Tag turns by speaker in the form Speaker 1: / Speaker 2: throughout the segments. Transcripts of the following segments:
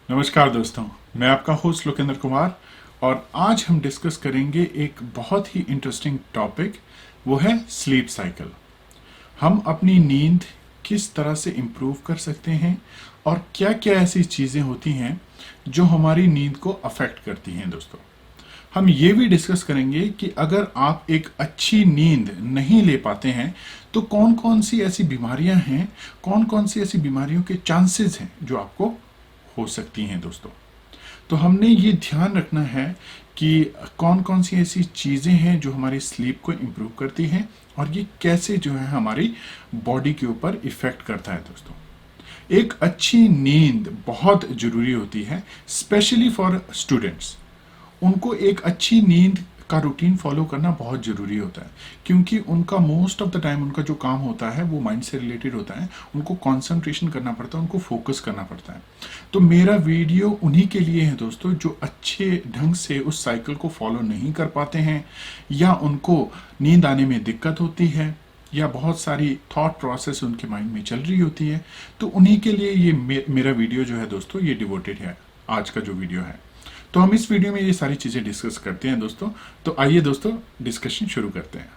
Speaker 1: नमस्कार दोस्तों, मैं आपका होस्ट लोकेंद्र कुमार और आज हम डिस्कस करेंगे एक बहुत ही इंटरेस्टिंग टॉपिक। वो है स्लीप साइकिल। हम अपनी नींद किस तरह से इम्प्रूव कर सकते हैं और क्या क्या ऐसी चीज़ें होती हैं जो हमारी नींद को अफेक्ट करती हैं। दोस्तों, हम ये भी डिस्कस करेंगे कि अगर आप एक अच्छी नींद नहीं ले पाते हैं तो कौन कौन सी ऐसी बीमारियां हैं, कौन कौन सी ऐसी बीमारियों के चांसेस हैं जो आपको हो सकती हैं। दोस्तों, तो हमने ये ध्यान रखना है कि कौन कौन सी ऐसी चीज़ें हैं जो हमारी स्लीप को इम्प्रूव करती हैं और ये कैसे जो है हमारी बॉडी के ऊपर इफ़ेक्ट करता है। दोस्तों, एक अच्छी नींद बहुत ज़रूरी होती है, स्पेशली फॉर स्टूडेंट्स। उनको एक अच्छी नींद का रूटीन फॉलो करना बहुत ज़रूरी होता है, क्योंकि उनका मोस्ट ऑफ द टाइम उनका जो काम होता है वो माइंड से रिलेटेड होता है। उनको कंसंट्रेशन करना पड़ता है, उनको फोकस करना पड़ता है। तो मेरा वीडियो उन्हीं के लिए है दोस्तों, जो अच्छे ढंग से उस साइकिल को फॉलो नहीं कर पाते हैं या उनको नींद आने में दिक्कत होती है या बहुत सारी थॉट प्रोसेस उनके माइंड में चल रही होती है। तो उन्हीं के लिए ये मेरा वीडियो जो है दोस्तों, ये डिवोटेड है। आज का जो वीडियो है, तो हम इस वीडियो में ये सारी चीज़ें डिस्कस करते हैं। दोस्तों, तो आइए दोस्तों डिस्कशन शुरू करते हैं।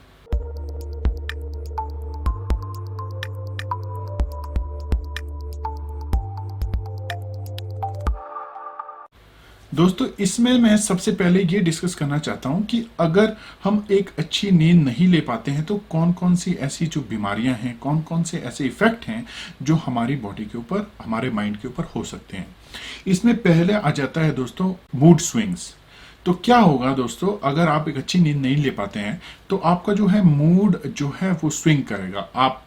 Speaker 1: दोस्तों, इसमें मैं सबसे पहले ये डिस्कस करना चाहता हूँ कि अगर हम एक अच्छी नींद नहीं ले पाते हैं तो कौन कौन सी ऐसी जो बीमारियां हैं, कौन कौन से ऐसे इफेक्ट हैं जो हमारी बॉडी के ऊपर, हमारे माइंड के ऊपर हो सकते हैं। इसमें पहले आ जाता है दोस्तों मूड स्विंग्स। तो क्या होगा दोस्तों, अगर आप एक अच्छी नींद नहीं ले पाते हैं तो आपका जो है मूड जो है वो स्विंग करेगा। आप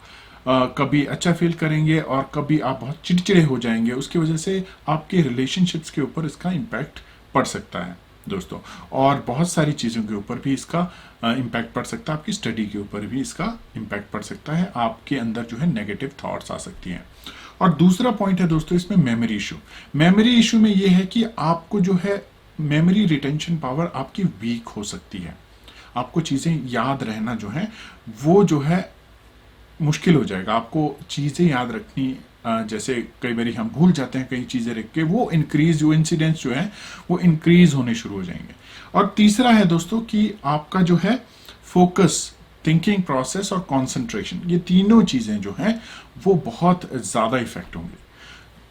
Speaker 1: कभी अच्छा फील करेंगे और कभी आप बहुत चिड़चिड़े हो जाएंगे। उसकी वजह से आपके रिलेशनशिप्स के ऊपर इसका इम्पैक्ट पड़ सकता है दोस्तों, और बहुत सारी चीज़ों के ऊपर भी इसका इम्पैक्ट पड़ सकता है। आपकी स्टडी के ऊपर भी इसका इम्पैक्ट पड़ सकता है। आपके अंदर जो है नेगेटिव थॉट्स आ सकती हैं। और दूसरा पॉइंट है दोस्तों इसमें मेमोरी इशू। मेमोरी इशू में ये है कि आपको जो है मेमोरी रिटेंशन पावर आपकी वीक हो सकती है। आपको चीज़ें याद रहना जो है वो जो है मुश्किल हो जाएगा। आपको चीज़ें याद रखनी, जैसे कई बार हम भूल जाते हैं कई चीज़ें रख के, वो इंक्रीज, जो इंसिडेंट्स जो है वो इंक्रीज होने शुरू हो जाएंगे। और तीसरा है दोस्तों कि आपका जो है फोकस, थिंकिंग प्रोसेस और कंसंट्रेशन, ये तीनों चीज़ें जो हैं वो बहुत ज़्यादा इफेक्ट होंगे।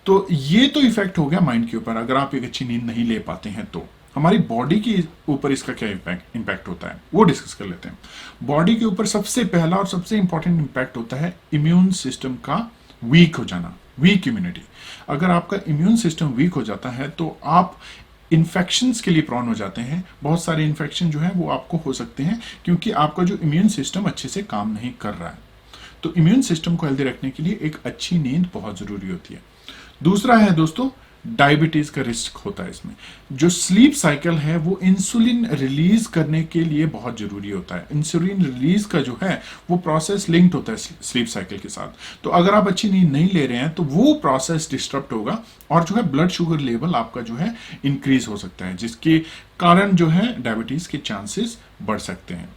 Speaker 1: तो ये तो इफेक्ट हो गया माइंड के ऊपर, अगर आप एक अच्छी नींद नहीं ले पाते हैं तो हमारी बॉडी के ऊपर इसका क्या इम्पैक्ट होता है वो डिस्कस कर लेते हैं। बॉडी के ऊपर सबसे पहला और सबसे इंपॉर्टेंट इम्पैक्ट होता है इम्यून सिस्टम का वीक हो जाना, वीक इम्यूनिटी। अगर आपका इम्यून सिस्टम वीक हो जाता है तो आप इन्फेक्शंस के लिए प्रॉन हो जाते हैं। बहुत सारे इन्फेक्शन जो है वो आपको हो सकते हैं, क्योंकि आपका जो इम्यून सिस्टम अच्छे से काम नहीं कर रहा है। तो इम्यून सिस्टम को हेल्दी रखने के लिए एक अच्छी नींद बहुत जरूरी होती है। दूसरा है दोस्तों, डायबिटीज का रिस्क होता है इसमें। जो स्लीप साइकिल है वो इंसुलिन रिलीज करने के लिए बहुत जरूरी होता है। इंसुलिन रिलीज का जो है वो प्रोसेस लिंक्ड होता है स्लीप साइकिल के साथ। तो अगर आप अच्छी नींद नहीं ले रहे हैं तो वो प्रोसेस डिस्टर्ब होगा और जो है ब्लड शुगर लेवल आपका जो है इंक्रीज हो सकता है, जिसके कारण जो है डायबिटीज के चांसेस बढ़ सकते हैं।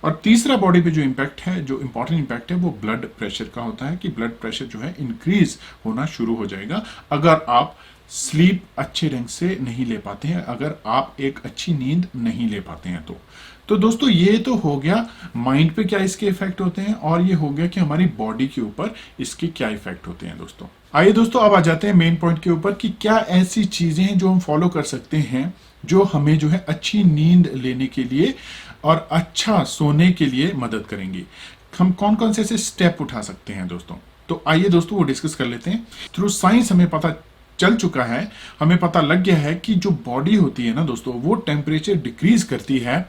Speaker 1: और तीसरा बॉडी पे जो इम्पैक्ट है, जो इंपॉर्टेंट इम्पैक्ट है, वो ब्लड प्रेशर का होता है कि ब्लड प्रेशर जो है इंक्रीज होना शुरू हो जाएगा अगर आप स्लीप अच्छे ढंग से नहीं ले पाते हैं, अगर आप एक अच्छी नींद नहीं ले पाते हैं तो दोस्तों ये तो हो गया माइंड पे क्या इसके इफेक्ट होते हैं, और ये हो गया कि हमारी बॉडी के ऊपर इसके क्या इफेक्ट होते हैं। दोस्तों आइए दोस्तों अब आ जाते हैं मेन पॉइंट के ऊपर कि क्या ऐसी चीजें हैं जो हम फॉलो कर सकते हैं जो हमें जो है अच्छी नींद लेने के लिए और अच्छा सोने के लिए मदद करेंगी। हम कौन कौन से ऐसे स्टेप उठा सकते हैं दोस्तों, तो आइए दोस्तों वो डिस्कस कर लेते हैं। थ्रू साइंस हमें पता चल चुका है, हमें पता लग गया है कि जो बॉडी होती है ना दोस्तों, वो टेम्परेचर डिक्रीज करती है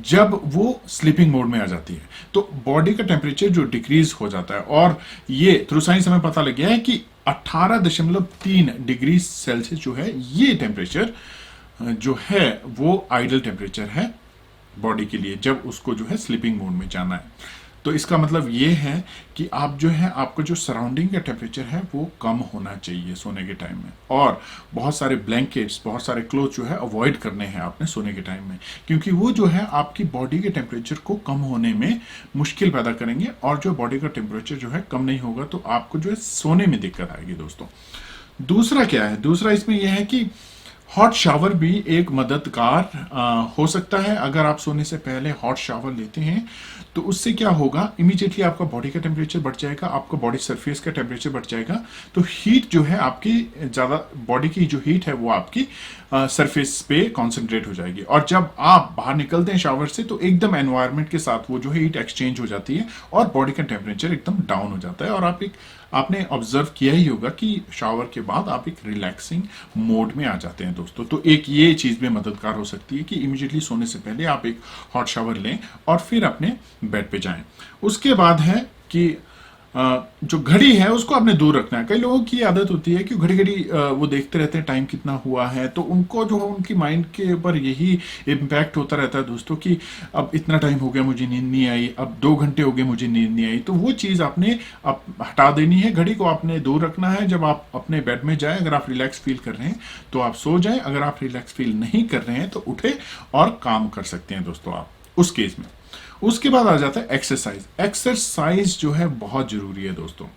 Speaker 1: जब वो स्लीपिंग मोड में आ जाती है। तो बॉडी का टेम्परेचर जो डिक्रीज हो जाता है, और ये थ्रू साइंस हमें पता लग गया है कि 18.3 डिग्री सेल्सियस जो है ये टेम्परेचर जो है वो आइडल टेम्परेचर है बॉडी के लिए, जब उसको जो है स्लीपिंग मोड में जाना है। तो इसका मतलब ये है कि आप जो है, आपको जो सराउंडिंग का टेम्परेचर है वो कम होना चाहिए सोने के टाइम में, और बहुत सारे ब्लैंकेट्स, बहुत सारे क्लोथ जो है अवॉइड करने हैं आपने सोने के टाइम में, क्योंकि वो जो है आपकी बॉडी के टेम्परेचर को कम होने में मुश्किल पैदा करेंगे, और जो बॉडी का टेम्परेचर जो है कम नहीं होगा तो आपको जो है सोने में दिक्कत आएगी दोस्तों। दूसरा क्या है, दूसरा इसमें यह है कि हॉट शावर भी एक मददगार हो सकता है। अगर आप सोने से पहले हॉट शावर लेते हैं तो उससे क्या होगा, इमीडिएटली आपका बॉडी का टेम्परेचर बढ़ जाएगा, आपका बॉडी सरफेस का टेम्परेचर बढ़ जाएगा। तो हीट जो है आपकी ज़्यादा, बॉडी की जो हीट है वो आपकी सरफेस पे कॉन्सेंट्रेट हो जाएगी। और जब आप बाहर निकलते हैं शावर से तो एकदम एनवायरनमेंट के साथ वो जो है हीट एक्सचेंज हो जाती है और बॉडी का टेम्परेचर एकदम डाउन हो जाता है। और आपने ऑब्जर्व किया ही होगा कि शावर के बाद आप एक रिलैक्सिंग मोड में आ जाते हैं दोस्तों। तो एक ये चीज़ भी मददगार हो सकती है कि इमीडिएटली सोने से पहले आप एक हॉट शावर लें और फिर अपने बेड पे जाएं। उसके बाद है कि जो घड़ी है उसको आपने दूर रखना है। कई लोगों की आदत होती है कि घड़ी घड़ी वो देखते रहते हैं टाइम कितना हुआ है, तो उनको जो है उनकी माइंड के ऊपर यही इम्पैक्ट होता रहता है दोस्तों कि अब इतना टाइम हो गया मुझे नींद नहीं आई, अब 2 घंटे हो गए मुझे नींद नहीं आई। तो वो चीज़ आपने अब हटा देनी है, घड़ी को आपने दूर रखना है। जब आप अपने बेड में जाए, अगर आप रिलैक्स फील कर रहे हैं तो आप सो जाएं, अगर आप रिलैक्स फील नहीं कर रहे हैं तो उठे और काम कर सकते हैं दोस्तों आप उस केस में। उसके बाद आ जाता है एक्सरसाइज। एक्सरसाइज जो है बहुत जरूरी है दोस्तों।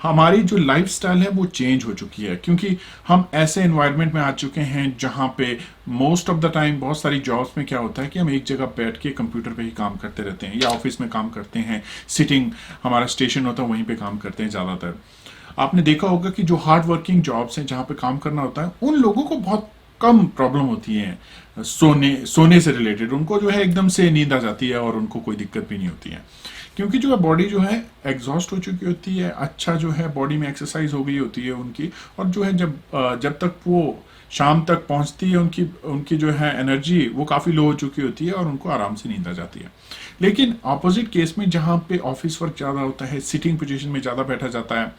Speaker 1: हमारी जो लाइफस्टाइल है वो चेंज हो चुकी है, क्योंकि हम ऐसे एनवायरनमेंट में आ चुके हैं जहां पे मोस्ट ऑफ द टाइम बहुत सारी जॉब्स में क्या होता है कि हम एक जगह बैठ के कंप्यूटर पे ही काम करते रहते हैं या ऑफिस में काम करते हैं, सिटिंग हमारा स्टेशन होता है वहीं पे काम करते हैं ज़्यादातर। आपने देखा होगा कि जो हार्ड वर्किंग जॉब्स हैं जहां पे काम करना होता है उन लोगों को बहुत कम प्रॉब्लम होती है सोने से रिलेटेड। उनको जो है एकदम से नींद आ जाती है और उनको कोई दिक्कत भी नहीं होती है, क्योंकि जो है बॉडी जो है एग्जॉस्ट हो चुकी होती है। अच्छा जो है बॉडी में एक्सरसाइज हो गई होती है उनकी, और जो है जब तक वो शाम तक पहुंचती है उनकी उनकी जो है एनर्जी वो काफ़ी लो हो चुकी होती है और उनको आराम से नींद आ जाती है। लेकिन अपोजिट केस में जहाँ पे ऑफिस वर्क ज़्यादा होता है, सिटिंग पोजीशन में ज़्यादा बैठा जाता है,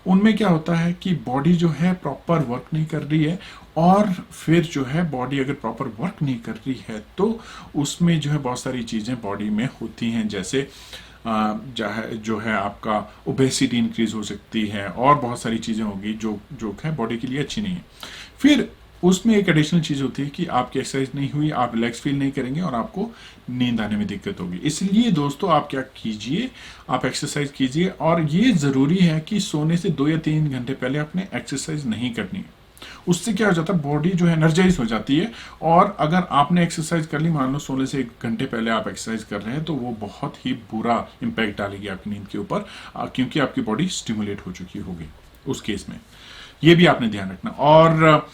Speaker 1: उनमें क्या होता है कि बॉडी जो है प्रॉपर वर्क नहीं कर रही है। और फिर जो है बॉडी अगर प्रॉपर वर्क नहीं कर रही है तो उसमें जो है बहुत सारी चीज़ें बॉडी में होती हैं, जैसे जो है आपका ओबेसिटी इंक्रीज हो सकती है और बहुत सारी चीज़ें होगी जो है बॉडी के लिए अच्छी नहीं है। फिर उसमें एक एडिशनल चीज़ होती है कि आपकी एक्सरसाइज नहीं हुई, आप रिलैक्स फील नहीं करेंगे और आपको नींद आने में दिक्कत होगी। इसलिए दोस्तों आप क्या कीजिए, आप एक्सरसाइज कीजिए। और ये ज़रूरी है कि सोने से 2 या 3 घंटे पहले आपने एक्सरसाइज नहीं करनी है। उससे क्या हो जाता है, बॉडी जो है एनर्जाइज हो जाती है। और अगर आपने एक्सरसाइज कर ली, मान लो सोने से 1 घंटे पहले आप एक्सरसाइज कर रहे हैं, तो वो बहुत ही बुरा इम्पैक्ट डालेगी आपकी नींद के ऊपर, क्योंकि आपकी बॉडी स्टिमुलेट हो चुकी होगी उस केस में। ये भी आपने ध्यान रखना। और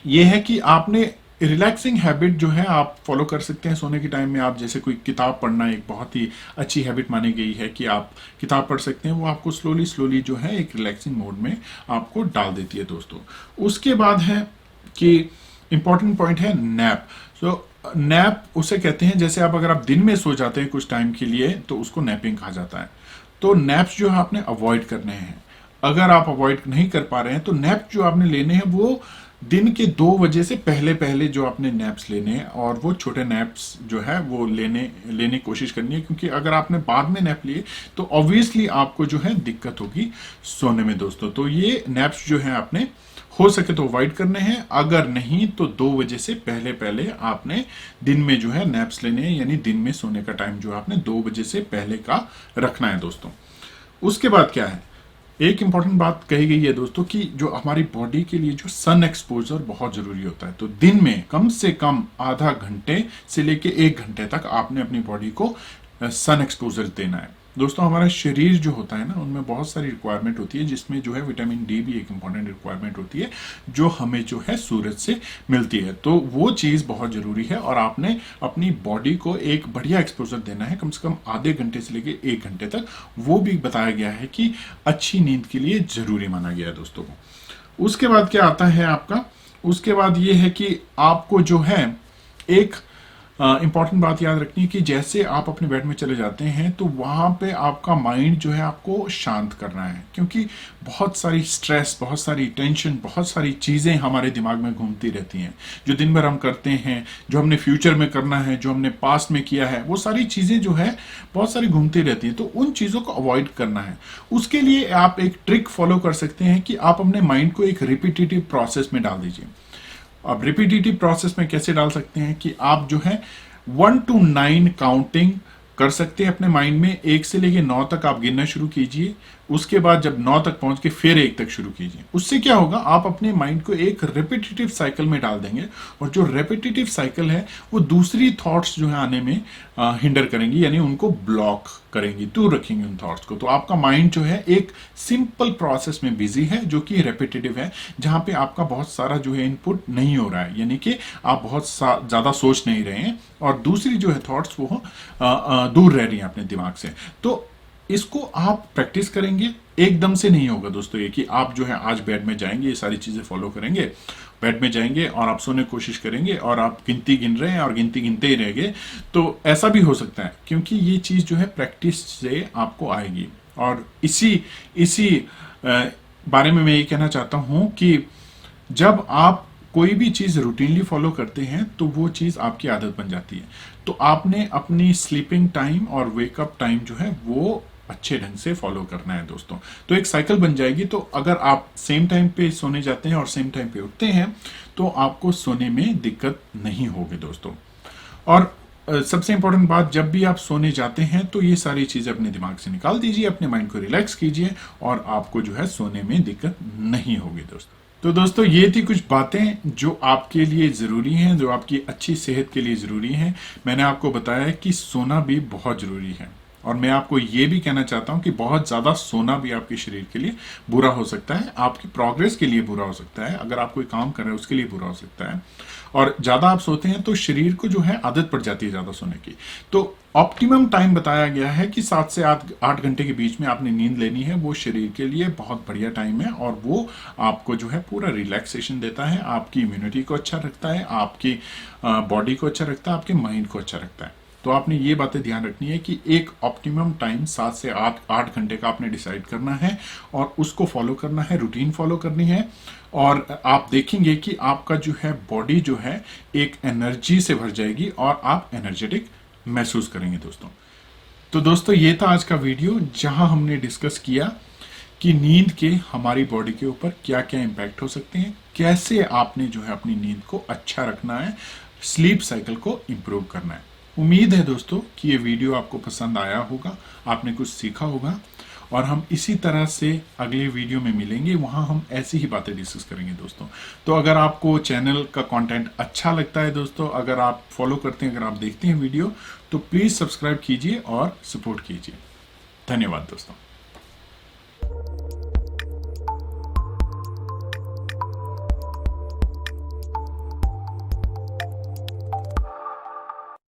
Speaker 1: ये है कि आपने रिलैक्सिंग हैबिट जो है आप फॉलो कर सकते हैं सोने के टाइम में। आप जैसे कोई किताब पढ़ना एक बहुत ही अच्छी हैबिट मानी गई है कि आप किताब पढ़ सकते हैं, वो आपको स्लोली जो है एक रिलैक्सिंग मोड में आपको डाल देती है दोस्तों। उसके बाद है कि इंपॉर्टेंट पॉइंट है नैप। नैप उसे कहते हैं, जैसे अगर आप दिन में सो जाते हैं कुछ टाइम के लिए तो उसको नैपिंग कहा जाता है। तो नैप्स जो है आपने अवॉइड करने हैं। अगर आप अवॉइड नहीं कर पा रहे हैं तो नैप जो आपने लेने हैं वो दिन के 2 बजे से पहले जो आपने नैप्स लेने हैं, और वो छोटे नैप्स जो है वो लेने की कोशिश करनी है, क्योंकि अगर आपने बाद में नैप लिए तो ऑब्वियसली आपको जो है दिक्कत होगी सोने में दोस्तों। तो ये नैप्स जो है आपने हो सके तो अवॉइड करने हैं। अगर नहीं तो 2 बजे से पहले आपने दिन में जो है नैप्स लेने हैं, यानी दिन में सोने का टाइम जो आपने 2 बजे से पहले का रखना है दोस्तों। उसके बाद क्या है, एक इंपॉर्टेंट बात कही गई है दोस्तों कि जो हमारी बॉडी के लिए जो सन एक्सपोजर बहुत जरूरी होता है। तो दिन में कम से कम आधा घंटे से लेके 1 घंटे तक आपने अपनी बॉडी को सन एक्सपोजर देना है दोस्तों। हमारा शरीर जो होता है ना, उनमें बहुत सारी रिक्वायरमेंट होती है, जिसमें जो है विटामिन डी भी एक इंपॉर्टेंट रिक्वायरमेंट होती है जो हमें जो है सूरज से मिलती है। तो वो चीज़ बहुत ज़रूरी है और आपने अपनी बॉडी को एक बढ़िया एक्सपोजर देना है, कम से कम आधे घंटे से लेकर 1 घंटे तक। वो भी बताया गया है कि अच्छी नींद के लिए ज़रूरी माना गया है दोस्तों को। उसके बाद क्या आता है आपका, उसके बाद ये है कि आपको जो है एक इंपॉर्टेंट बात याद रखनी है कि जैसे आप अपने बेड में चले जाते हैं तो वहाँ पे आपका माइंड जो है आपको शांत करना है, क्योंकि बहुत सारी स्ट्रेस, बहुत सारी टेंशन, बहुत सारी चीज़ें हमारे दिमाग में घूमती रहती हैं। जो दिन भर हम करते हैं, जो हमने फ्यूचर में करना है, जो हमने पास्ट में किया है, वो सारी चीज़ें जो है बहुत सारी घूमती रहती हैं। तो उन चीज़ों को अवॉइड करना है। उसके लिए आप एक ट्रिक फॉलो कर सकते हैं कि आप अपने माइंड को एक रिपीटेटिव प्रोसेस में डाल दीजिए। अब रिपीटेटिव प्रोसेस में कैसे डाल सकते हैं कि आप जो है 1 to 9 काउंटिंग कर सकते हैं अपने माइंड में। 1 से लेके 9 तक आप गिनना शुरू कीजिए। उसके बाद जब 9 तक पहुंच के फिर 1 तक शुरू कीजिए। उससे क्या होगा, आप अपने माइंड को एक रेपिटेटिव साइकिल में डाल देंगे, और जो रेपिटेटिव साइकिल है वो दूसरी थॉट्स जो है आने में हिंडर करेंगी, यानी उनको ब्लॉक करेंगी, दूर रखेंगे उन थॉट्स को। तो आपका माइंड जो है एक सिंपल प्रोसेस में बिजी है, जो कि रेपिटेटिव है, जहां पे आपका बहुत सारा जो है इनपुट नहीं हो रहा है, यानी कि आप बहुत ज्यादा सोच नहीं रहे हैं, और दूसरी जो है थॉट्स वो दूर रह रही हैं अपने दिमाग से। तो इसको आप प्रैक्टिस करेंगे, एकदम से नहीं होगा दोस्तों ये कि आप जो है आज बेड में जाएंगे, ये सारी चीजें फॉलो करेंगे, बेड में जाएंगे और आप सोने की कोशिश करेंगे और आप गिनती गिन रहे हैं और गिनती गिनते ही रहेंगे। तो ऐसा भी हो सकता है, क्योंकि ये चीज जो है प्रैक्टिस से आपको आएगी। और इसी बारे में मैं ये कहना चाहता हूं कि जब आप कोई भी चीज रूटीनली फॉलो करते हैं तो वो चीज आपकी आदत बन जाती है। तो आपने अपनी स्लीपिंग टाइम और वेकअप टाइम जो है वो अच्छे ढंग से फॉलो करना है दोस्तों। तो एक साइकिल बन जाएगी। तो अगर आप सेम टाइम पे सोने जाते हैं और सेम टाइम पे उठते हैं तो आपको सोने में दिक्कत नहीं होगी दोस्तों। और सबसे इंपॉर्टेंट बात, जब भी आप सोने जाते हैं तो ये सारी चीजें अपने दिमाग से निकाल दीजिए, अपने माइंड को रिलैक्स कीजिए, और आपको जो है सोने में दिक्कत नहीं होगी दोस्तों। तो दोस्तों ये थी कुछ बातें जो आपके लिए ज़रूरी हैं, जो आपकी अच्छी सेहत के लिए ज़रूरी हैं। मैंने आपको बताया कि सोना भी बहुत ज़रूरी है, और मैं आपको ये भी कहना चाहता हूं कि बहुत ज़्यादा सोना भी आपके शरीर के लिए बुरा हो सकता है, आपकी प्रोग्रेस के लिए बुरा हो सकता है, अगर आप कोई काम कर रहे हैं उसके लिए बुरा हो सकता है। और ज़्यादा आप सोते हैं तो शरीर को जो है आदत पड़ जाती है ज़्यादा सोने की। तो ऑप्टिमम टाइम बताया गया है कि 7 से 8 घंटे के बीच में आपने नींद लेनी है। वो शरीर के लिए बहुत बढ़िया टाइम है, और वो आपको जो है पूरा रिलैक्सेशन देता है, आपकी इम्यूनिटी को अच्छा रखता है, आपकी बॉडी को अच्छा रखता है, आपके माइंड को अच्छा रखता है। तो आपने ये बातें ध्यान रखनी है कि एक ऑप्टिमम टाइम 7 से 8 घंटे का आपने डिसाइड करना है, और उसको फॉलो करना है, रूटीन फॉलो करनी है। और आप देखेंगे कि आपका जो है बॉडी जो है एक एनर्जी से भर जाएगी, और आप एनर्जेटिक महसूस करेंगे दोस्तों। तो दोस्तों ये था आज का वीडियो, जहां हमने डिस्कस किया कि नींद के हमारी बॉडी के ऊपर क्या क्या इंपैक्ट हो सकते हैं, कैसे आपने जो है अपनी नींद को अच्छा रखना है, स्लीप साइकिल को इंप्रूव करना है। उम्मीद है दोस्तों कि ये वीडियो आपको पसंद आया होगा, आपने कुछ सीखा होगा, और हम इसी तरह से अगले वीडियो में मिलेंगे, वहां हम ऐसी ही बातें डिस्कस करेंगे दोस्तों। तो अगर आपको चैनल का कंटेंट अच्छा लगता है दोस्तों, अगर आप फॉलो करते हैं, अगर आप देखते हैं वीडियो, तो प्लीज सब्सक्राइब कीजिए और सपोर्ट कीजिए। धन्यवाद दोस्तों।